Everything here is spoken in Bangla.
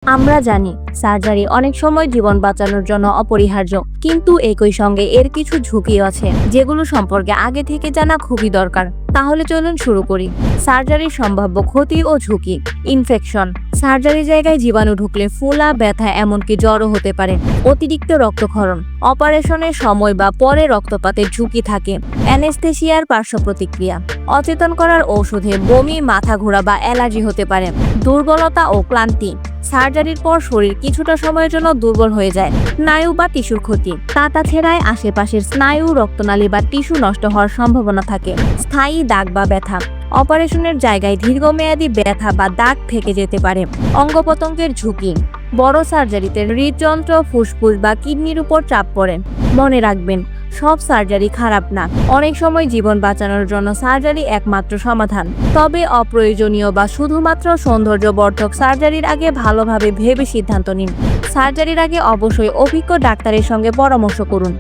আমরা জানি সার্জারি অনেক সময় জীবন বাঁচানোর জন্য অপরিহার্য, কিন্তু একই সঙ্গে এর কিছু ঝুঁকিও আছে যেগুলো সম্পর্কে আগে থেকে জানা খুবই দরকার। তাহলে চলুন শুরু করি। সার্জারির সম্ভাব্য ক্ষতি ও ঝুঁকি। ইনফেকশন। সার্জারি জায়গায় জীবাণু ঢুকলে ফোলা, ব্যথা, এমনকি জ্বরও হতে পারে। অতিরিক্ত রক্তক্ষরণ। অপারেশনের সময় বা পরে রক্তপাতের ঝুঁকি থাকে। অ্যানেস্থেসিয়ার পার্শ্ব প্রতিক্রিয়া। অচেতন করার ঔষধে বমি, মাথা ঘোরা বা অ্যালার্জি হতে পারে। দুর্বলতা ও ক্লান্তি। সার্জারির পর শরীর কিছুটা সময়ের জন্য দুর্বল হয়ে যায়। স্নায়ু বা টিস্যুর ক্ষতি। কাটাছেঁড়ায় আশেপাশের স্নায়ু, রক্তনালী বা টিস্যু নষ্ট হওয়ার সম্ভাবনা থাকে। স্থায়ী দাগ বা ব্যথা। অপারেশনের জায়গায় দীর্ঘমেয়াদী ব্যথা বা দাগ থেকে যেতে পারে। অঙ্গপ্রত্যঙ্গের ঝুঁকি। বড় সার্জারিতে হৃদযন্ত্র, ফুসফুস বা কিডনির উপর চাপ পড়ে। মনে রাখবেন, সব সার্জারি খারাপ না। অনেক সময় জীবন বাঁচানোর জন্য সার্জারি একমাত্র সমাধান। তবে অপ্রয়োজনীয় বা শুধুমাত্র সৌন্দর্যবর্ধক সার্জারির আগে ভালোভাবে ভেবে সিদ্ধান্ত নিন। সার্জারির আগে অবশ্যই অভিজ্ঞ ডাক্তারের সঙ্গে পরামর্শ করুন।